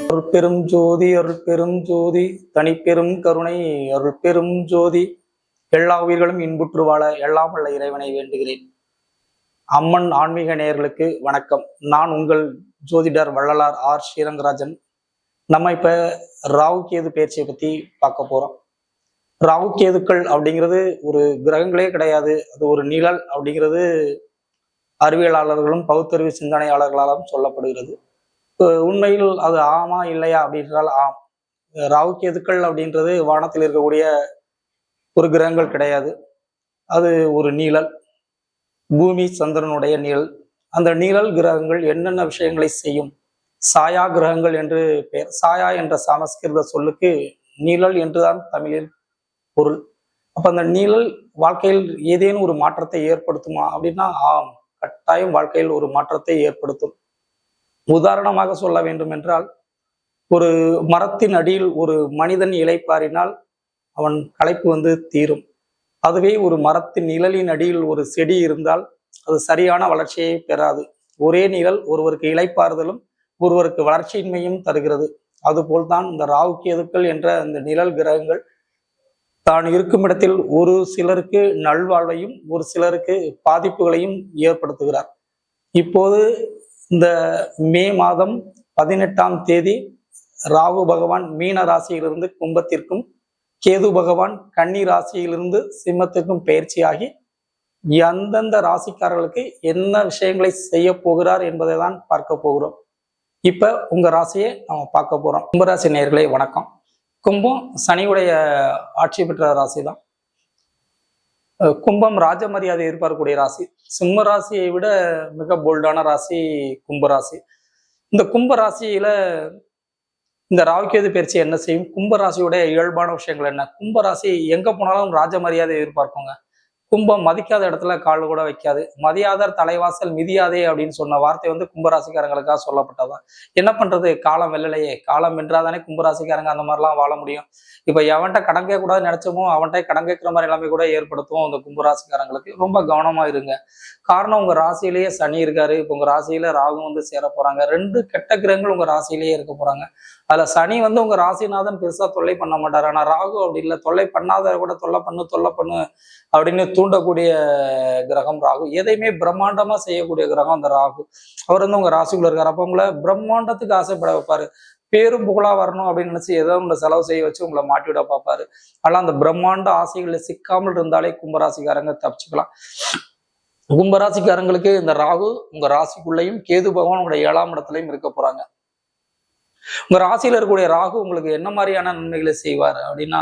அருட்பெரும் ஜோதி அருட்பெரும் ஜோதி தனிப்பெரும் கருணை அருட்பெரும் ஜோதி. எல்லா உயிர்களும் இன்புற்று வாழ எல்லாம் வல்ல இறைவனை வேண்டுகிறேன். அம்மன் ஆன்மீக நேயர்களுக்கு வணக்கம். நான் உங்கள் ஜோதிடர் வள்ளலார் ஆர் ஸ்ரீரங்கராஜன். நம்ம இப்ப ராகு கேது பயிற்சியை பத்தி பார்க்க போறோம். ராகு கேதுக்கள் அப்படிங்கிறது ஒரு கிரகங்களே கிடையாது, அது ஒரு நிழல் அப்படிங்கிறது அறிவியலாளர்களும் பகுத்தறிவு சிந்தனையாளர்களாலும் சொல்லப்படுகிறது. உண்மையில் அது ஆமா இல்லையா அப்படின்றால் ஆம். ராகு கேதுக்கள் அப்படின்றது வானத்தில் இருக்கக்கூடிய ஒரு கிரகங்கள் கிடையாது, அது ஒரு நீழல், பூமி சந்திரனுடைய நீழல். அந்த நீழல் கிரகங்கள் என்னென்ன விஷயங்களை செய்யும்? சாயா கிரகங்கள் என்று பெயர். சாயா என்ற சமஸ்கிருத சொல்லுக்கு நீழல் என்றுதான் தமிழில் பொருள். அப்ப அந்த நீழல் வாழ்க்கையில் ஏதேனும் ஒரு மாற்றத்தை ஏற்படுத்துமா அப்படின்னா ஆம், கட்டாயம் வாழ்க்கையில் ஒரு மாற்றத்தை ஏற்படுத்தும். உதாரணமாக சொல்ல வேண்டும் என்றால், ஒரு மரத்தின் அடியில் ஒரு மனிதன் இளைப்பாறினால் அவன் களைப்பு தீரும். அதுவே ஒரு மரத்தின் நிழலின் அடியில் ஒரு செடி இருந்தால் அது சரியான வளர்ச்சியை பெறாது. ஒரே நிழல் ஒருவருக்கு இளைப்பாறுதலும் ஒருவருக்கு வளர்ச்சியின்மையும் தருகிறது. அதுபோல்தான் இந்த ராகு கேதுக்கள் என்ற இந்த நிழல் கிரகங்கள் தான் இருக்கும் இடத்தில் ஒரு சிலருக்கு நல்வாழ்வையும் ஒரு சிலருக்கு பாதிப்புகளையும் ஏற்படுத்துகிறார். இப்போது இந்த மே மாதம் 18ஆம் தேதி ராகு பகவான் மீன ராசியிலிருந்து கும்பத்திற்கும், கேது பகவான் கன்னி ராசியிலிருந்து சிம்மத்திற்கும் பயிற்சியாகி எந்தெந்த ராசிக்காரர்களுக்கு என்ன விஷயங்களை செய்ய போகிறார் என்பதை தான் பார்க்க போகிறோம். இப்ப உங்க ராசியை நம்ம பார்க்க போறோம். கும்பராசி நேயர்களே வணக்கம். கும்பம் சனியுடைய ஆட்சி பெற்ற ராசி தான். கும்பம் ராஜ மரியாதை எதிர்பார்க்கக்கூடிய ராசி. சிம்ம ராசியை விட மிக போல்டான ராசி கும்பராசி. இந்த கும்பராசியில இந்த ராகு கேது பயிற்சி என்ன செய்யும்? கும்பராசியுடைய இயல்பான விஷயங்கள் என்ன? கும்பராசி எங்க போனாலும் ராஜ மரியாதை எதிர்பார்க்குங்க. கும்பம் மதிக்காத இடத்துல கால் கூட வைக்காது. மதியாதர் தலைவாசல் மிதியாதே அப்படின்னு சொன்ன வார்த்தை கும்பராசிக்காரங்களுக்காக சொல்லப்பட்டதான். என்ன பண்றது, காலம் வெல்லலையே. காலம் வென்றாதானே கும்பராசிக்காரங்க அந்த மாதிரிலாம் வாழ முடியும். இப்ப எவன்கிட்ட கடன் கேட்க கூடாது நினைச்சோமோ அவன்கிட்ட கடன் கேட்கிற மாதிரி எல்லாமே கூட ஏற்படுத்தும் அந்த கும்பராசிக்காரங்களுக்கு. ரொம்ப கவனமா இருங்க. காரணம், உங்க ராசியிலேயே சனி இருக்காரு. இப்ப உங்க ராசியில ராகு சேர போறாங்க. 2 கெட்ட கிரகங்கள் உங்க ராசியிலேயே இருக்க போறாங்க. அதுல சனி உங்க ராசிநாதன் பெருசா தொல்லை பண்ண மாட்டாரு. ஆனா ராகு அப்படி இல்லை, தொல்லை பண்ணாத கூட தொல்லை பண்ணு அப்படின்னு தூண்டக்கூடிய கிரகம் ராகு. எதையுமே பிரம்மாண்டமா செய்யக்கூடிய கிரகம் அந்த ராகு. அவர் உங்க ராசிக்குள்ள இருக்காரு. அப்ப உங்களை பிரம்மாண்டத்துக்கு ஆசைப்பட வைப்பாரு. பேரும் புகழா வரணும் அப்படின்னு நினைச்சு ஏதோ உங்களை செலவு செய்ய வச்சு உங்களை மாட்டிவிட பார்ப்பாரு. ஆனால் அந்த பிரம்மாண்ட ஆசைகளில் சிக்காமல் இருந்தாலே கும்பராசிக்காரங்க தப்பிச்சுக்கலாம். கும்பராசிக்காரங்களுக்கு இந்த ராகு உங்க ராசிக்குள்ளேயும் கேது பகவான் உங்களுடைய 7ஆம் இடத்துலையும் இருக்க போறாங்க. உங்க ராசியில இருக்கக்கூடிய ராகு உங்களுக்கு என்ன மாதிரியான நன்மைகளை செய்வார் அப்படின்னா,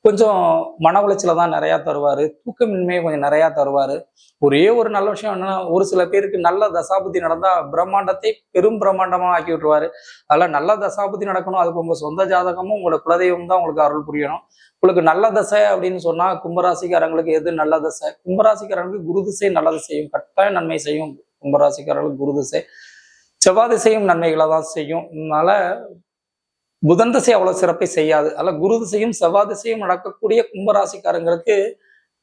கொஞ்சம் மன உளைச்சல தான் நிறைய தருவாரு. தூக்கமின்மையை கொஞ்சம் நிறைய தருவாரு. ஒரே ஒரு நல்ல விஷயம் என்னன்னா, ஒரு சில பேருக்கு நல்ல தசாபுத்தி நடந்தா பிரம்மாண்டத்தை பெரும் பிரம்மாண்டமா ஆக்கி விட்டுருவாரு. அதெல்லாம் நல்ல தசாபுத்தி நடக்கணும். அதுக்கு உங்க சொந்த ஜாதகமும் உங்களோட குலதெய்வம் தான் உங்களுக்கு அருள் புரியணும். உங்களுக்கு நல்ல தசை அப்படின்னு சொன்னா கும்பராசிக்காரங்களுக்கு எது நல்ல தசை? கும்பராசிக்காரங்களுக்கு குரு திசை நல்லது செய்யும், கட்டாயம் நன்மை செய்யும். கும்பராசிக்காரங்களுக்கு குரு திசை, செவ்வாய் திசையும் நன்மைகளை தான் செய்யும். அதனால புதன் திசை அவ்வளவு சிறப்பை செய்யாது. அதில் குரு திசையும் செவ்வாய் திசையும் நடக்கக்கூடிய கும்பராசிக்காரங்களுக்கு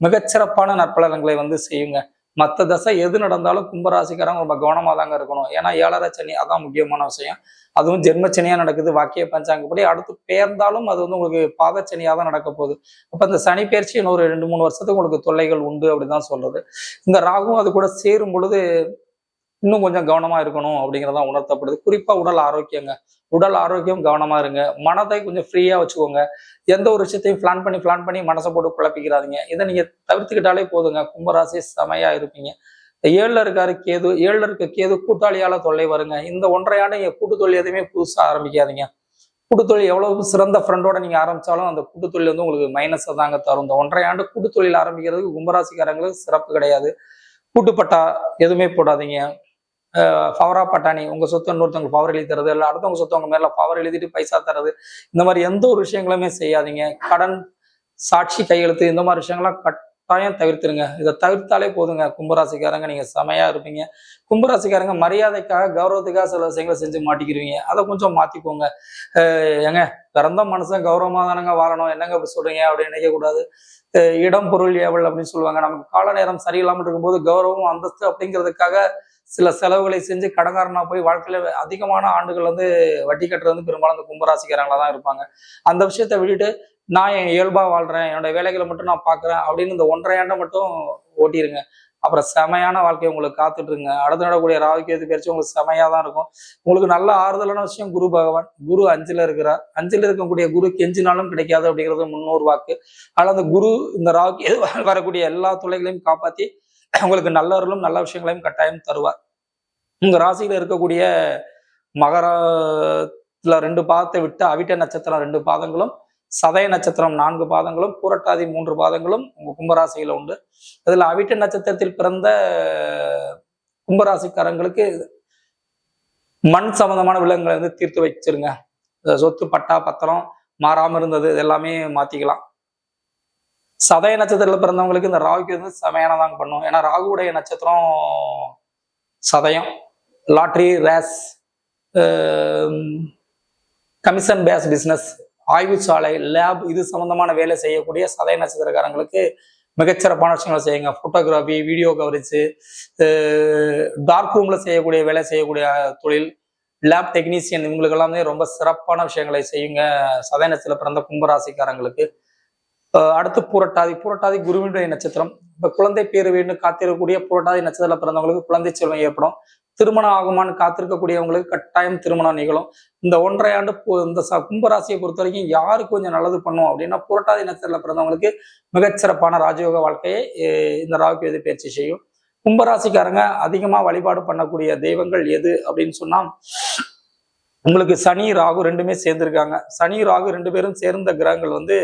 மிகச்சிறப்பான நற்பலன்களை செய்யுங்க. மற்ற தசை எது நடந்தாலும் கும்பராசிக்காரங்க ரொம்ப கவனமா தாங்க இருக்கணும். ஏன்னா 7.5 சனி அதான் முக்கியமான விஷயம். அதுவும் ஜென்மச்சனியா நடக்குது. வாக்கிய பஞ்சாங்கப்படி அடுத்து பெயர்ந்தாலும் அது உங்களுக்கு பாதச்சனியா தான் நடக்க போகுது. அப்ப இந்த சனி பயிற்சி இன்னொரு 2-3 வருஷத்துக்கு உங்களுக்கு தொல்லைகள் உண்டு அப்படிதான் சொல்றது. இந்த ராகுவும் அது கூட சேரும் பொழுது இன்னும் கொஞ்சம் கவனமா இருக்கணும் அப்படிங்கிறதான் உணர்த்தப்படுது. குறிப்பா உடல் ஆரோக்கியங்க. உடல் ஆரோக்கியம் கவனமா இருங்க. மனதை கொஞ்சம் ஃப்ரீயா வச்சுக்கோங்க. எந்த ஒரு விஷயத்தையும் பிளான் பண்ணி மனசை போட்டு குழப்பிக்கிறாதீங்க. இதை நீங்க தவிர்த்துக்கிட்டாலே போதுங்க. கும்பராசி செமையா இருப்பீங்க. 7ல இருக்காரு கேது. 7ல இருக்க கேது கூட்டாளியால தொல்லை வருங்க. இந்த 1.5 ஆண்டு நீங்க கூட்டுத்தொழில் எதுவுமே புதுசா ஆரம்பிக்காதீங்க. கூட்டுத்தொழில் எவ்வளவு சிறந்த ஃப்ரெண்டோட நீங்க ஆரம்பிச்சாலும் அந்த கூட்டுத்தொழில் உங்களுக்கு மைனஸை தாங்க தரும். இந்த 1.5 ஆண்டு கூட்டுத்தொழில் ஆரம்பிக்கிறதுக்கு கும்பராசிக்காரங்களுக்கு சிறப்பு கிடையாது. கூட்டுப்பட்டா எதுவுமே போடாதீங்க. பவரா பட்டாணி, உங்க சொத்து இன்னொருத்தவங்க பவர் எழுதி தருது, இல்லை அடுத்தவங்க சொத்து உங்க மேல பவர் எழுதிட்டு பைசா தருது, இந்த மாதிரி எந்த ஒரு விஷயங்களுமே செய்யாதீங்க. கடன், சாட்சி கையெழுத்து, இந்த மாதிரி விஷயங்கள்லாம் கட்டாயம் தவிர்த்துருங்க. இதை தவிர்த்தாலே போதுங்க. கும்பராசிக்காரங்க நீங்க செமையா இருப்பீங்க. கும்பராசிக்காரங்க மரியாதைக்காக கௌரவத்துக்காக சில விஷயங்களை செஞ்சு மாட்டிக்கிருவீங்க. அதை கொஞ்சம் மாத்திக்கோங்க. ஏங்க, பிறந்த மனுஷன் கௌரவமா தானங்க வாழணும், என்னங்க இப்படி சொல்றீங்க அப்படின்னு நினைக்க கூடாது. இடம் பொருள் ஏவல் அப்படின்னு சொல்லுவாங்க. நமக்கு கால நேரம் சரியில்லாமல் இருக்கும்போது கௌரவம் அந்தஸ்து அப்படிங்கிறதுக்காக சில செலவுகளை செஞ்சு கடங்காரனா போய் வாழ்க்கையில அதிகமான ஆண்டுகள் வந்து வட்டி கட்டுறது வந்து பெரும்பாலும் அந்த கும்பராசிக்காரங்களா தான் இருப்பாங்க. அந்த விஷயத்த விட்டுட்டு நான் என் இயல்பா வாழ்றேன், என்னோட வேலைகளை மட்டும் நான் பாக்குறேன் அப்படின்னு இந்த 1.5 ஆண்டை மட்டும் ஓட்டிருங்க. அப்புறம் செமையான வாழ்க்கை உங்களுக்கு காத்துட்டு இருங்க. அடுத்து நடக்கூடிய ராகுகேது பயிற்சி உங்களுக்கு செமையா தான் இருக்கும். உங்களுக்கு நல்ல ஆறுதலான விஷயம், குரு பகவான். குரு 5ல இருக்கிறார். 5ல இருக்கக்கூடிய குரு கெஞ்சினாலும் கிடைக்காது அப்படிங்கிறது முன்னோர் வாக்கு. ஆனால் அந்த குரு இந்த ராகுகேது வரக்கூடிய எல்லா துளைகளையும் காப்பாத்தி உங்களுக்கு நல்ல அருளும் நல்ல விஷயங்களையும் கட்டாயம் தருவார். உங்க ராசியில இருக்கக்கூடிய மகரத்துல 2 பாதத்தை விட்டு அவிட்ட நட்சத்திரம் 2 பாதங்களும், சதய நட்சத்திரம் 4 பாதங்களும், பூரட்டாதி 3 பாதங்களும் உங்க கும்பராசியில உண்டு. அதுல அவிட்ட நட்சத்திரத்தில் பிறந்த கும்பராசிக்காரங்களுக்கு மண் சம்பந்தமான விலங்குகளை வந்து தீர்த்து வச்சிருங்க. சொத்து பட்டா பத்திரம் மாறாம இருந்தது இதெல்லாமே மாத்திக்கலாம். சதய நட்சத்திரத்துல பிறந்தவங்களுக்கு இந்த ராகுக்கு வந்து செமையானதாங்க பண்ணும். ஏன்னா ராகுவுடைய நட்சத்திரம் சதயம். Lottery, race, commission base business, ஆய்வு சாலை, லேப் இது சம்பந்தமான வேலை செய்யக்கூடிய சதய நட்சத்திரக்காரங்களுக்கு மிகச்சிறப்பான விஷயங்களை செய்யுங்க. போட்டோகிராஃபி, வீடியோ கவரேஜ், டார்க் ரூம்ல செய்யக்கூடிய வேலை செய்யக்கூடிய தொழில், லேப் டெக்னீசியன், இவங்களுக்கு எல்லாமே ரொம்ப சிறப்பான விஷயங்களை செய்யுங்க சதய நட்சத்திரத்தில் பிறந்த கும்பராசிக்காரங்களுக்கு. அடுத்து பூரட்டாதி. பூரட்டாதி குருவினுடைய நட்சத்திரம். இப்ப குழந்தை பேரு வேணும்னு காத்திருக்கக்கூடிய பூரட்டாதி நட்சத்திரத்தில் பிறந்தவங்களுக்கு குழந்தை செல்வம் ஏற்படும். திருமணம் ஆகுமான்னு காத்திருக்கக்கூடியவங்களுக்கு கட்டாயம் திருமணம் நிகழும். இந்த 1.5 ஆண்டு இந்த கும்பராசியை பொறுத்த வரைக்கும் யாருக்கு கொஞ்சம் நல்லது பண்ணும் அப்படின்னா, புரட்டாதி நட்சத்திரத்தில் பிறந்தவங்களுக்கு மிகச்சிறப்பான ராஜயோக வாழ்க்கையை இந்த ராகுகேது பயிற்சி செய்யும். கும்பராசிக்காரங்க அதிகமா வழிபாடு பண்ணக்கூடிய தெய்வங்கள் எது அப்படின்னு சொன்னா, உங்களுக்கு சனி ராகு 2மே சேர்ந்திருக்காங்க. சனி ராகு 2 பேரும் சேர்ந்த கிரகங்கள் வந்து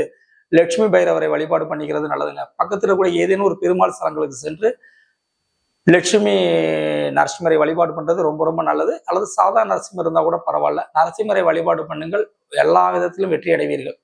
லட்சுமி பைரவரை வழிபாடு பண்ணிக்கிறது நல்லதுங்க. பக்கத்துல கூட ஏதேனும் ஒரு பெருமாள் ஸ்தலங்களுக்கு சென்று லட்சுமி நரசிம்மரை வழிபாடு பண்றது ரொம்ப ரொம்ப நல்லது. அல்லது சாதா நரசிம்மர் இருந்தா கூட பரவாயில்ல, நரசிம்மரை வழிபாடு பண்ணுங்கள். எல்லா விதத்திலும் வெற்றி அடைவீர்கள்.